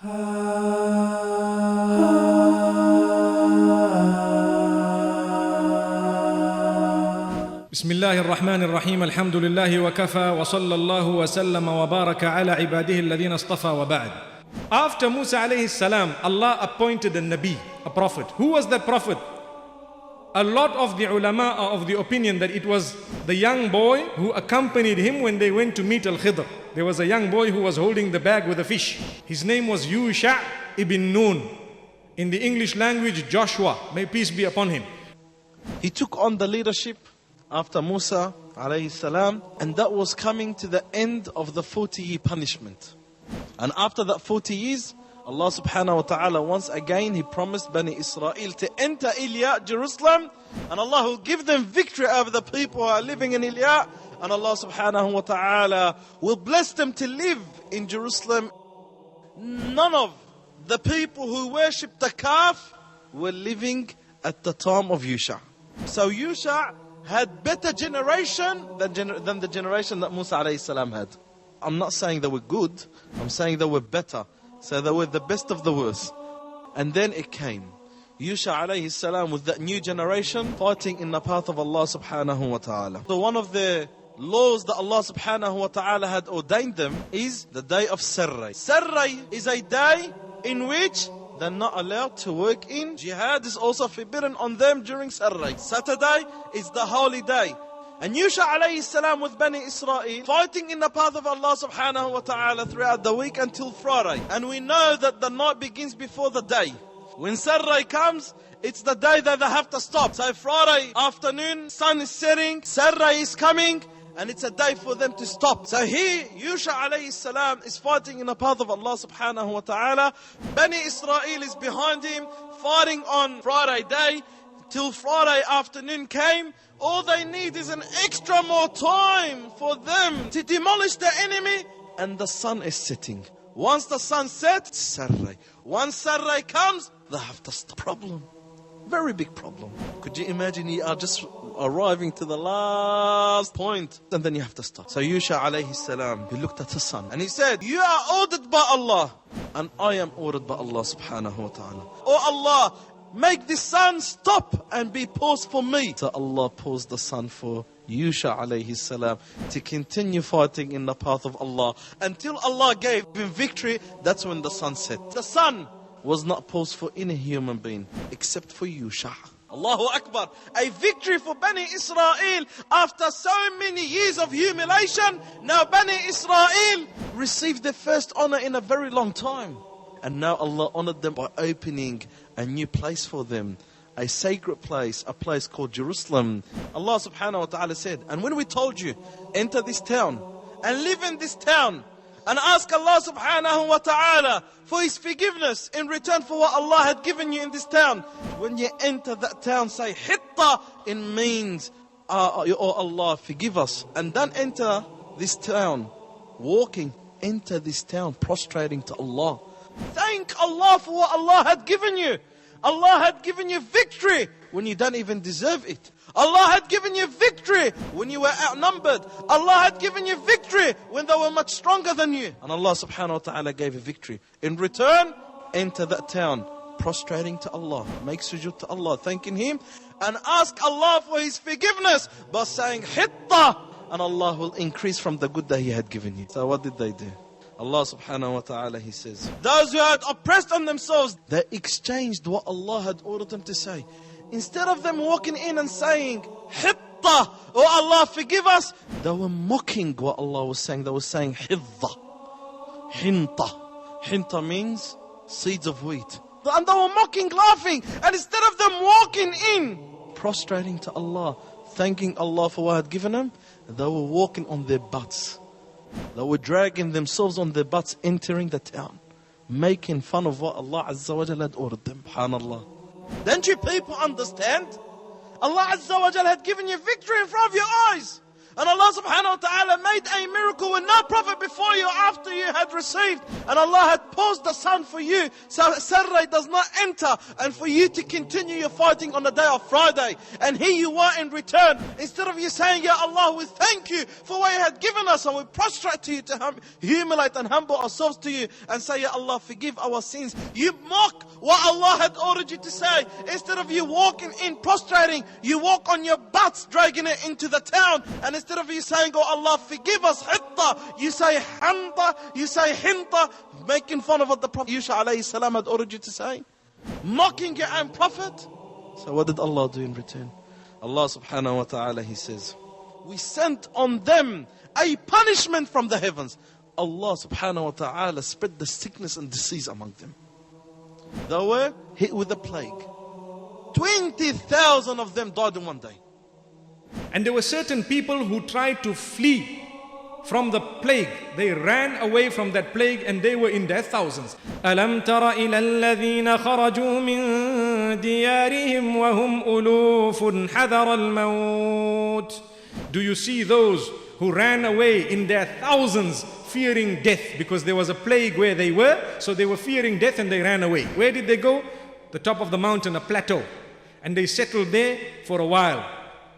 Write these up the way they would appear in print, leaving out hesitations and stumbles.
بسم الله الرحمن الرحيم الحمد لله وكفى وصلى الله وسلم وبارك على عباده الذين اصطفى وبعد. After Musa alayhi salam, Allah appointed a Nabi, a prophet. Who was that prophet? A lot of the ulama are of the opinion that it was the young boy who accompanied him when they went to meet Al-Khidr. There was a young boy who was holding the bag with a fish. His name was Yusha ibn Nun. In the English language, Joshua, may peace be upon him. He took on the leadership after Musa alayhi salam, and that was coming to the end of the 40-year punishment. And after that 40 years, Allah subhanahu wa ta'ala once again, He promised Bani Israel to enter Ilya, Jerusalem, and Allah will give them victory over the people who are living in Ilya, and Allah subhanahu wa ta'ala will bless them to live in Jerusalem. None of the people who worshipped the calf were living at the time of Yusha. So Yusha had better generation than the generation that Musa alayhi salam had. I'm not saying they were good, I'm saying they were better. So they were the best of the worst. And then it came. Yusha alayhi salam with that new generation fighting in the path of Allah subhanahu wa ta'ala. So one of the laws that Allah subhanahu wa ta'ala had ordained them is the day of Sarray. Sarray is a day in which they're not allowed to work in. Jihad is also forbidden on them during Sarray. Saturday is the holy day. And Yusha alayhi salam with Bani Israel fighting in the path of Allah subhanahu wa ta'ala throughout the week until Friday. And we know that the night begins before the day. When Sarray comes, it's the day that they have to stop. So Friday afternoon, sun is setting, Sarray is coming, and it's a day for them to stop. So here, Yusha alayhi salam is fighting in the path of Allah subhanahu wa ta'ala. Bani Israel is behind him, fighting on Friday day, till Friday afternoon came. All they need is an extra more time for them to demolish the enemy, and the sun is setting. Once the sun sets, Sarray. Once Sarray comes, they have to stop. Problem. Very big problem. Could you imagine you are just arriving to the last point and then you have to stop. So Yusha alayhi salam, he looked at the sun and he said, you are ordered by Allah and I am ordered by Allah subhanahu wa ta'ala. Oh Allah, make the sun stop and be paused for me. So Allah paused the sun for Yusha alayhi salam to continue fighting in the path of Allah until Allah gave him victory. That's when the sun set. The sun was not paused for any human being except for Yusha. Allahu Akbar. A victory for Bani Israel after so many years of humiliation. Now Bani Israel received their first honor in a very long time. And now Allah honored them by opening a new place for them. A sacred place, a place called Jerusalem. Allah subhanahu wa ta'ala said, and when we told you, enter this town and live in this town and ask Allah subhanahu wa ta'ala for His forgiveness in return for what Allah had given you in this town. When you enter that town, say, Hitta, it means, oh Allah, forgive us. And then enter this town, walking, enter this town, prostrating to Allah. Thank Allah for what Allah had given you. Allah had given you victory when you don't even deserve it. Allah had given you victory when you were outnumbered. Allah had given you victory when they were much stronger than you. And Allah subhanahu wa ta'ala gave a victory. In return, enter that town, prostrating to Allah. Make sujood to Allah, thanking Him. And ask Allah for His forgiveness by saying, Hitta. And Allah will increase from the good that He had given you. So what did they do? Allah subhanahu wa ta'ala, He says, those who had oppressed on themselves, they exchanged what Allah had ordered them to say. Instead of them walking in and saying, Hitta, oh Allah, forgive us, they were mocking what Allah was saying. They were saying, Hidda, Hinta. Hinta means seeds of wheat. And they were mocking, laughing. And instead of them walking in, prostrating to Allah, thanking Allah for what had given them, they were walking on their butts. They were dragging themselves on their butts, entering the town, making fun of what Allah Azza wa Jalla had ordered them. SubhanAllah. Don't you people understand? Allah Azza wa Jalla had given you victory in front of your eyes. And Allah subhanahu wa ta'ala made a miracle with no prophet before you after you had received. And Allah had paused the sun for you so Saturday does not enter, and for you to continue your fighting on the day of Friday. And here you are in return. Instead of you saying, Ya Allah, we thank you for what you had given us, and we prostrate to you to humiliate and humble ourselves to you and say, Ya Allah, forgive our sins. You mock what Allah had ordered you to say. Instead of you walking in prostrating, you walk on your butts dragging it into the town. And instead of you saying, oh Allah, forgive us, hitta, you say hanta, you say hinta, making fun of what the Prophet Yusha alayhi salam had ordered you to say, mocking your own Prophet. So what did Allah do in return? Allah subhanahu wa ta'ala, He says, we sent on them a punishment from the heavens. Allah subhanahu wa ta'ala spread the sickness and disease among them. They were hit with a plague. 20,000 of them died in one day. And there were certain people who tried to flee from the plague. They ran away from that plague and they were in their thousands. أَلَمْ تَرَ إِلَى الَّذِينَ خَرَجُوا مِن دِيَارِهِمْ وَهُمْ أُلُوفٌ حَذَرَ الْمَوْتِ. Do you see those who ran away in their thousands fearing death? Because there was a plague where they were, so they were fearing death and they ran away. Where did they go? The top of the mountain, a plateau. And they settled there for a while.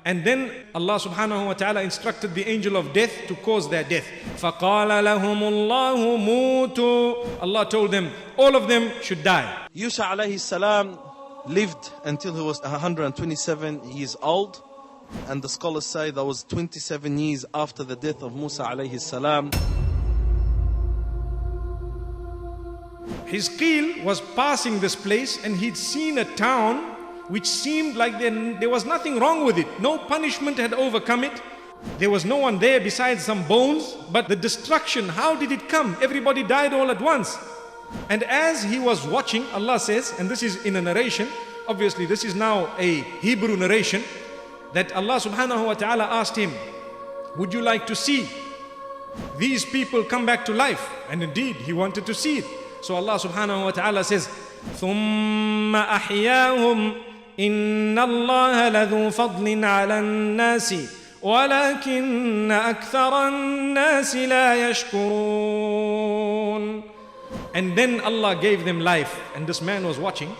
And then Allah subhanahu wa ta'ala instructed the angel of death to cause their death. فَقَالَ لَهُمُ اللَّهُ مُوتُوا. Allah told them, all of them should die. Yusha alayhi salam lived until he was 127 years old. And the scholars say that was 27 years after the death of Musa alayhi salam. Hizkeel was passing this place and he'd seen a town which seemed like there was nothing wrong with it. No punishment had overcome it. There was no one there besides some bones. But the destruction, how did it come? Everybody died all at once. And as he was watching, Allah says, and this is in a narration, obviously this is now a Hebrew narration, that Allah subhanahu wa ta'ala asked him, would you like to see these people come back to life? And indeed, he wanted to see it. So Allah subhanahu wa ta'ala says, ثُمَّ أَحْيَاهُمْ إِنَّ اللَّهَ لَذُو فَضْلٍ عَلَى النَّاسِ وَلَكِنَّ أَكْثَرَ النَّاسِ لَا يَشْكُرُونَ. And then Allah gave them life. And this man was watching.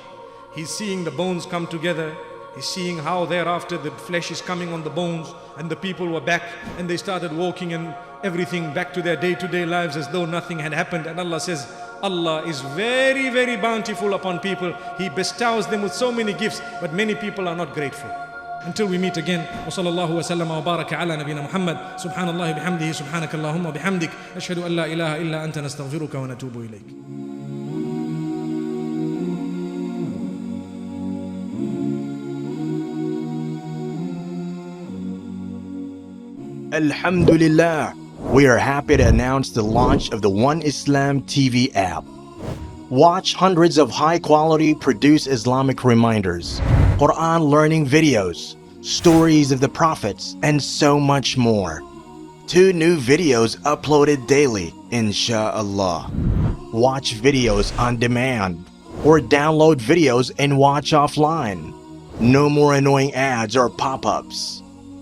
He's seeing the bones come together. He's seeing how thereafter the flesh is coming on the bones. And the people were back and they started walking and everything back to their day-to-day lives as though nothing had happened. And Allah says, Allah is very, very bountiful upon people. He bestows them with so many gifts, but many people are not grateful. Until we meet again, وصلى الله وسلم وبارك على نبينا محمد. سبحان الله بحمده سبحانك اللهم وبحمدك نشهد أن لا إله إلا أنت نستغفرك ونتوب إليك. Alhamdulillah, we are happy to announce the launch of the One Islam TV app. Watch hundreds of high-quality produced Islamic reminders, Quran learning videos, stories of the prophets, and so much more. 2 new videos uploaded daily, inshallah. Watch videos on demand, or download videos and watch offline. No more annoying ads or pop-ups.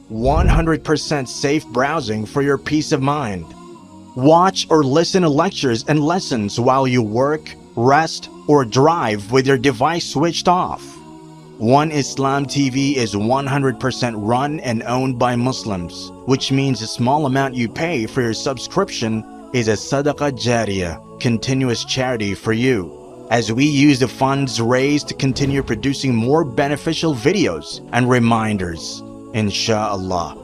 100% safe browsing for your peace of mind. Watch or listen to lectures and lessons while you work, rest, or drive with your device switched off. One Islam TV is 100% run and owned by Muslims, which means a small amount you pay for your subscription is a sadaqah jariyah, continuous charity for you, as we use the funds raised to continue producing more beneficial videos and reminders, inshallah.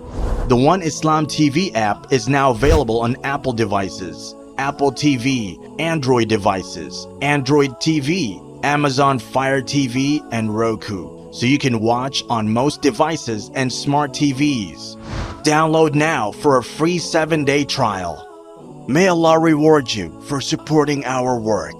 The One Islam TV app is now available on Apple devices, Apple TV, Android devices, Android TV, Amazon Fire TV, and Roku, so you can watch on most devices and smart TVs. Download now for a free 7-day trial. May Allah reward you for supporting our work.